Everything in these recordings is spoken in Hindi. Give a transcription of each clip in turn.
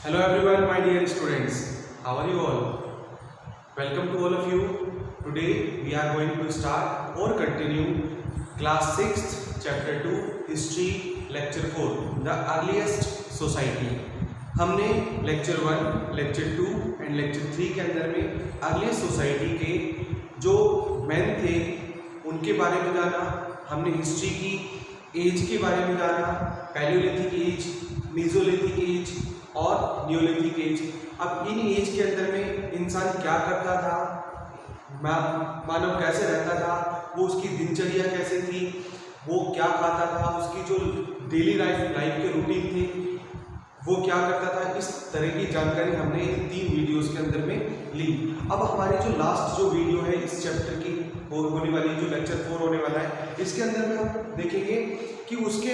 Hello everyone, my dear students. How are you all? Welcome to all of you. Today we are going to start or continue class 6th chapter 2 history lecture 4 the earliest society. हमने लेक्चर 1, लेक्चर 2 एंड लेक्चर 3 के अंदर में अर्लीस्ट सोसाइटी के जो मैन थे उनके बारे में जाना। हमने हिस्ट्री की एज के बारे में जाना, पैलियोलिथिक एज, मेसोलिथिक एज और नियोलिथिक एज। अब इन एज के अंदर में इंसान क्या करता था, मानव कैसे रहता था, वो उसकी दिनचर्या कैसे थी, वो क्या खाता था, उसकी जो डेली लाइफ के रूटीन थे वो क्या करता था, इस तरह की जानकारी हमने इन 3 वीडियोस के अंदर में ली। अब हमारी जो लास्ट जो वीडियो है इस चैप्टर की होने वाली, जो लेक्चर 4 होने वाला है, इसके अंदर में हम देखेंगे कि उसके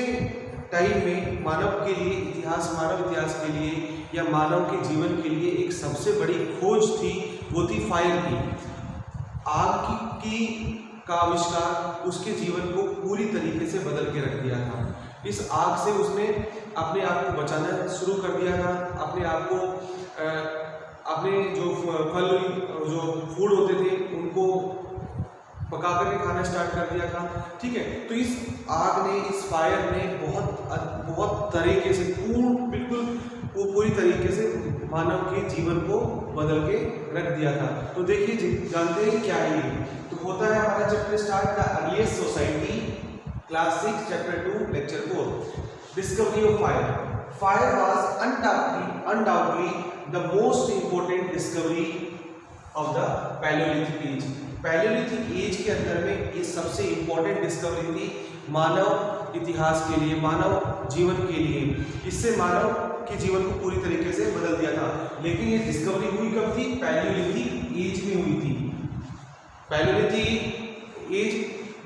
टाइम में मानव के लिए मानव इतिहास के लिए या मानव के जीवन के लिए एक सबसे बड़ी खोज थी, वो थी फायर की। आग का आविष्कार उसके जीवन को पूरी तरीके से बदल के रख दिया था। इस आग से उसने अपने आप को बचाना शुरू कर दिया था, अपने आप को अपने जो फल जो फूड होते थे उनको पका करके खाना स्टार्ट कर दिया था। ठीक है, तो इस आग ने, इस फायर ने बहुत तरीके से पूरी तरीके से मानव के जीवन को बदल के रख दिया था। तो देखिए, जानते हैं क्या है ये। तो होता है हमारा chapter start the earliest society, class 6 chapter 2 lecture 4 discovery of fire. Fire was undoubtedly the most important discovery of the Paleolithic age। Paleolithic age के अंदर में ये सबसे इंपॉर्टेंट डिस्कवरी थी मानव इतिहास के लिए, मानव जीवन के लिए। इससे मानव के जीवन को पूरी तरीके से बदल दिया था। लेकिन ये डिस्कवरी हुई कब थी? पैलियोलिथिक एज में हुई थी। पैलियोलिथिक एज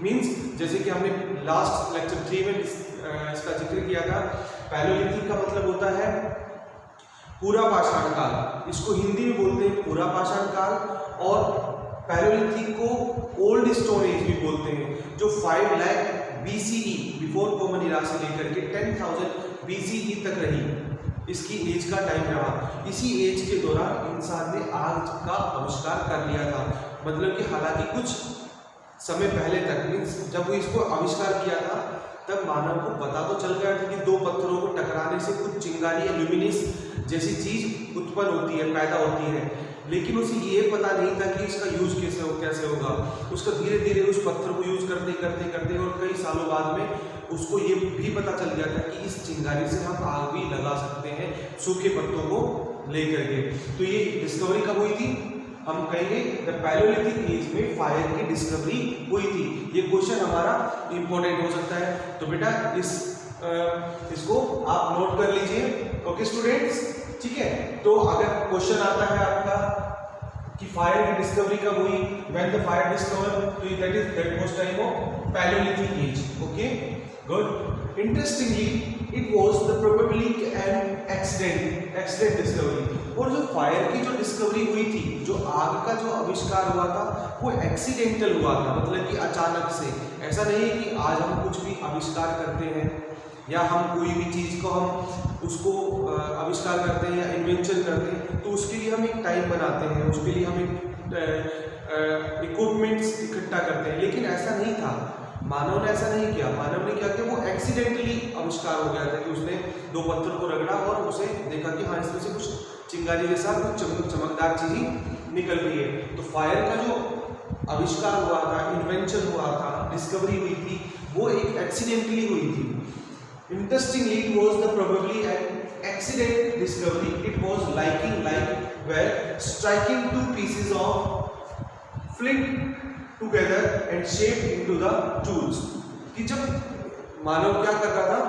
मीन्स, जैसे कि हमने लास्ट लेक्चर 3 में इसका जिक्र किया था, पैलियोलिथिक का मतलब होता है पूरा पाषाण काल। इसको हिंदी में बोलते हैं पूरा पाषाण काल, और पैलियोलिथिक को ओल्ड स्टोन एज भी बोलते हैं, जो 5 लाख BCE बिफोर कॉमन इरा से लेकर के 10,000 BCE तक रही। इसकी एज का टाइम रहा। इसी एज के दौरान इंसान ने आग का आविष्कार कर लिया था। मतलब कि हालांकि कुछ समय पहले तक, मीन्स जब वो इसको आविष्कार किया था तब मानव को पता तो चल गया था कि 2 पत्थरों को टकराने से कुछ चिंगारी या ल्यूमिनस जैसी चीज उत्पन्न होती है, पैदा होती है, लेकिन उसे ये पता नहीं था कि इसका यूज कैसे होगा। उसका धीरे धीरे उस पत्थर को यूज करते और कई सालों बाद में उसको ये भी पता चल गया था कि इस चिंगारी से हम आग भी लगा सकते हैं सूखे पत्तों को लेकर के। तो ये डिस्कवरी कब हुई थी? हम कहेंगे द पैलियोलिथिक एज में फायर की डिस्कवरी हुई थी। ये क्वेश्चन हमारा इंपॉर्टेंट हो सकता है, तो बेटा इसको आप नोट कर लीजिए। ओके स्टूडेंट्स, ठीक है। तो अगर क्वेश्चन आता है आपका कि फायर की डिस्कवरी कब हुई, व्हेन द फायर डिस्कवर, तो that was time of Paleolithic age. Okay, good. Interestingly it was the probably an accident discovery. और जो फायर की जो डिस्कवरी हुई थी, जो आग का जो आविष्कार हुआ था, वो एक्सीडेंटल हुआ था। मतलब कि अचानक से। ऐसा नहीं है कि आज हम कुछ भी आविष्कार करते हैं या हम कोई भी चीज़ को हम उसको आविष्कार करते हैं या इन्वेंशन करते हैं, तो उसके लिए हम एक टाइम बनाते हैं, उसके लिए हम एक इक्विपमेंट्स इकट्ठा करते हैं। लेकिन ऐसा नहीं था, मानव ने ऐसा नहीं किया। मानव ने क्या किया, वो एक्सीडेंटली आविष्कार हो गया था कि उसने 2 पत्थर को रगड़ा और उसे देखा कि हाँ, इसमें से कुछ चिंगारी जैसा कुछ चमकदार चीज़ निकल रही है। तो फायर का जो आविष्कार हुआ था, इन्वेंशन हुआ था, डिस्कवरी हुई थी, वो एक एक्सीडेंटली हुई थी। Interestingly, it was the probably an accident discovery. It was striking 2 pieces of flint together and shaped into the tools. कि जब मानव क्या कर रहा था,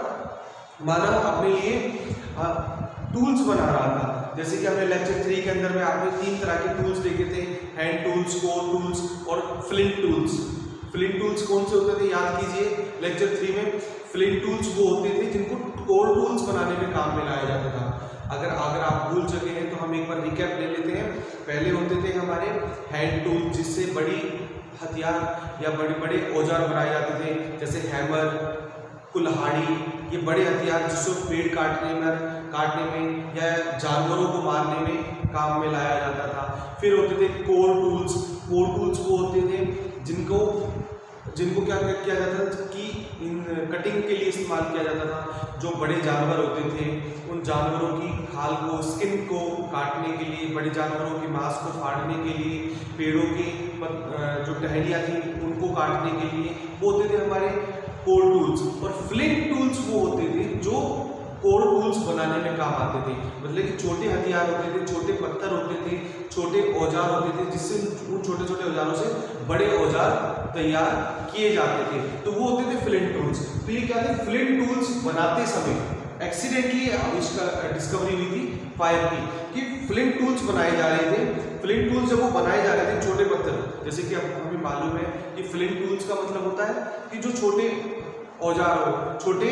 मानव अपने लिए टूल्स बना रहा था। जैसे कि हमने लेक्चर 3 के अंदर में आपने 3 तरह के टूल्स देखे थे, हैंड टूल्स, कोर टूल्स और फ्लिंट टूल्स। फ्लिंट टूल्स कौन से होते थे, याद कीजिए। लेक्चर 3 में फ्लिंट टूल्स वो होते थे जिनको कोर टूल्स बनाने में काम में लाया जाता था। अगर आप भूल चुके हैं तो हम एक बार रिकैप ले लेते हैं। पहले होते थे हमारे हैंड टूल, जिससे बड़ी हथियार या बड़े बड़े औजार बनाए जाते थे, जैसे हैमर, कुल्हाड़ी, ये बड़े हथियार जिसको पेड़ काटने में या जानवरों को मारने में काम में लाया जाता था। फिर होते थे कोर टूल्स। कोर टूल्स वो होते थे जिनको क्या किया जाता था कि इन कटिंग के लिए इस्तेमाल किया जाता था। जो बड़े जानवर होते थे उन जानवरों की खाल को, स्किन को काटने के लिए, बड़े जानवरों के मांस को फाड़ने के लिए, पेड़ों की जो टहनियाँ थी उनको काटने के लिए वो होते थे हमारे कोर टूल्स। और फ्लिंट टूल्स वो होते थे जो कोर टूल्स बनाने में काम आते थे। मतलब कि छोटे हथियार होते थे, छोटे पत्थर होते थे, छोटे औजार होते थे, जिससे उन छोटे छोटे औजारों से बड़े औजार तैयार किए जाते थे। तो वो होते थे फ्लिंट टूल्स। तो ये क्या थे, फ्लिंट टूल्स बनाते समय एक्सीडेंटली इसका डिस्कवरी हुई थी फायर की, कि फ्लिंट टूल्स बनाए जा रहे थे। फ्लिंट टूल्स जब वो बनाए जा रहे थे, छोटे पत्थर, जैसे कि अब हमें मालूम है कि फ्लिंट टूल्स का मतलब होता है कि जो छोटे औजार हो, छोटे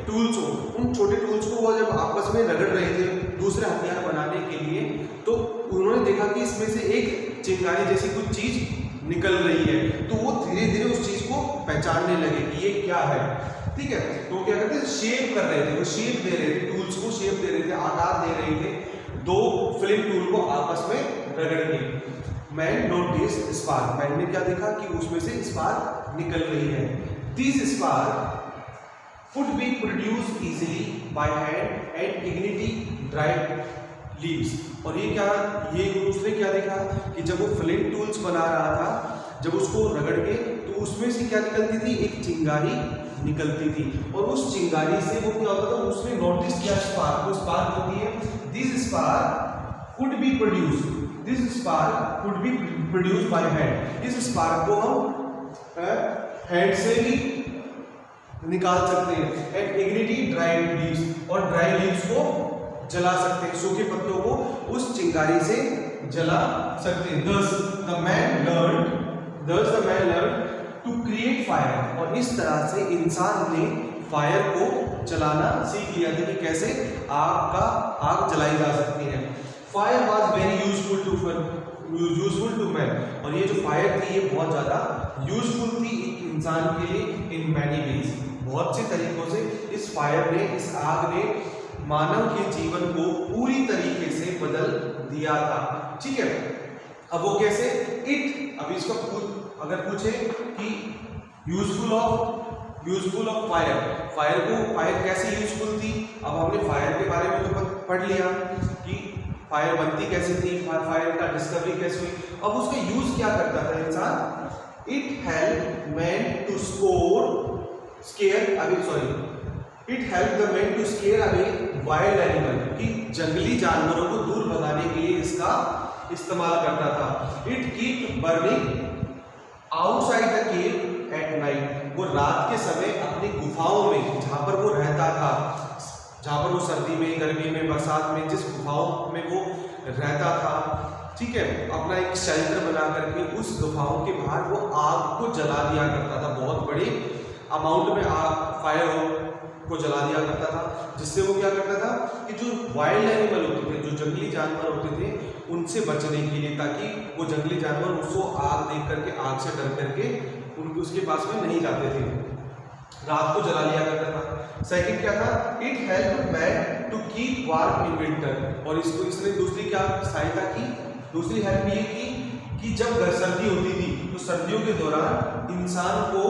टूल्स हो, उन छोटे टूल्स को वो जब आपस में रगड़ रहे थे दूसरे हथियार बनाने के लिए, तो उन्होंने देखा कि इसमें से एक चिंगारी जैसी कुछ चीज निकल रही है। तो वो धीरे धीरे उस चीज को पहचानने लगे कि ये क्या है। ठीक है, तो क्या करते थे, शेप कर रहे थे, वो शेप दे रहे थे, टूल्स को शेप दे रहे थे, आकार दे रहे थे दो फ्लिंट टूल को आपस में रगड़ के। मैन नोटिस स्पार्क, मैन ने क्या देखा कि उसमें से स्पार्क निकल रही है। This spark could be produced easily by hand and ignity dried leaves। और ये उसने क्या देखा कि जब वो फ्लिंट टूल्स बना रहा था, जब उसको रगड़ के, तो उसमें से क्या निकलती थी, एक चिंगारी निकलती थी। और उस चिंगारी से वो क्या होता था, उसने नोटिस किया स्पार्क, वो स्पार्क होती है। This spark could be produced by hand. इस स्पार्क को हम हैंड से भी निकाल सकते हैं। एंड इग्निटी ड्राइड लीव्स, और ड्राई लीव्स को जला सकते हैं, सूखे पत्तों को उस चिंगारी से जला सकते हैं। Thus the man learned to create fire। और इस तरह से इंसान ने फायर को चलाना सीख लिया था कि कैसे आग जलाई जा सकती है। Fire was very useful to man. और ये जो फायर थी ये बहुत ज्यादा यूजफुल थी एक इंसान के लिए इन मैनी वेज, बहुत से तरीकों से। इस फायर ने, इस आग ने मानव के जीवन को पूरी तरीके से बदल दिया था। ठीक है, अब वो कैसे, अब इसको अगर पूछे कि यूजफुल ऑफ फायर कैसे यूजफुल थी। अब हमने फायर के बारे में तो पढ़ लिया कि फायर बनती कैसे थी, फायर का डिस्कवरी कैसे हुई। अब उसका यूज क्या करता था इंसान। It help man to scare away wild animal, कि जंगली जानवरों को दूर भगाने के लिए इसका इस्तेमाल करता था। It keep burning outside the cave at night. वो रात के समय अपनी गुफाओं में, जहां पर वो रहता था, जहां पर वो सर्दी में, गर्मी में, बरसात में, जिस गुफाओं में वो रहता था, ठीक है, अपना एक शेल्टर बना करके उस गुफाओं के बाहर वो आग को जला दिया करता था। बहुत बड़े अमाउंट में फायर को जला दिया करता था, जिससे वो क्या करता था कि जो वाइल्ड एनिमल होते थे, जो जंगली जानवर होते थे, उनसे बचने के लिए, ताकि वो जंगली जानवर उसको आग देख करके, आग से डर करके उसके पास में नहीं जाते थे, रात को जला लिया करता था। सेकंड क्या था, it help man to keep warm in winter. और इसने दूसरी क्या सहायता की, दूसरी हेल्प ये की कि जब सर्दी होती थी तो सर्दियों के दौरान इंसान को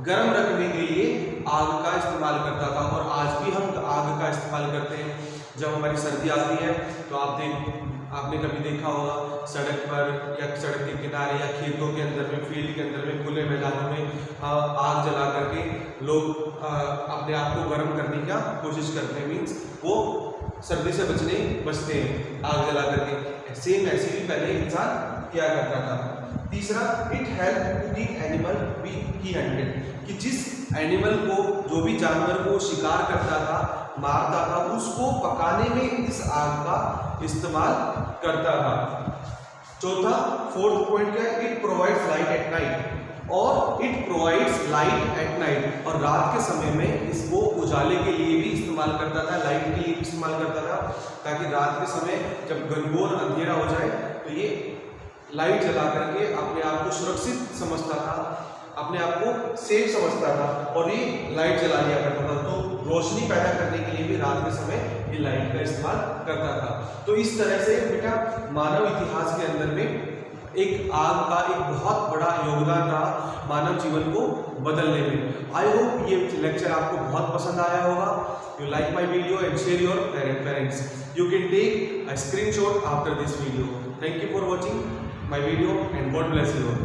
गर्म रखने के लिए आग का इस्तेमाल करता था। और आज भी हम आग का इस्तेमाल करते हैं। जब हमारी सर्दी आती है तो आपने कभी देखा होगा सड़क पर या सड़क के किनारे या खेतों के अंदर में, फील्ड के अंदर में, खुले मैदानों में आग जला करके लोग अपने आप को गर्म करने की कोशिश करते हैं। मीन्स वो सर्दी से बचते हैं आग जला करके। सेम ऐसे भी पहले इंसान क्या करता था। तीसरा, it help to keep animal be handed, कि जिस एनिमल को, जो भी जानवर को शिकार करता था, मारता था, उसको पकाने में इस आग का इस्तेमाल करता था। चौथा, फोर्थ पॉइंट क्या है, it provides light at night. और it provides light at night, और रात के समय में इसको उजाले के लिए भी इस्तेमाल करता था, लाइट के लिए भी इस्तेमाल करता था, ताकि रात के समय जब घनघोर अंधेरा हो जाए तो ये लाइट जला करके अपने आप को सुरक्षित समझता था। अपने आप को सेफ समझता था और ये लाइट जला लिया करता था। तो रोशनी पैदा करने के लिए भी रात के समय ये लाइट का इस्तेमाल करता था। तो इस तरह से बेटा मानव इतिहास के अंदर में एक आग का एक बहुत बड़ा योगदान रहा मानव जीवन को बदलने में। आई होप ये लेक्चर आपको बहुत पसंद आया होगा। You like my video and share your parents. You can take a screenshot after this video. Thank you for watching my video and God bless you all.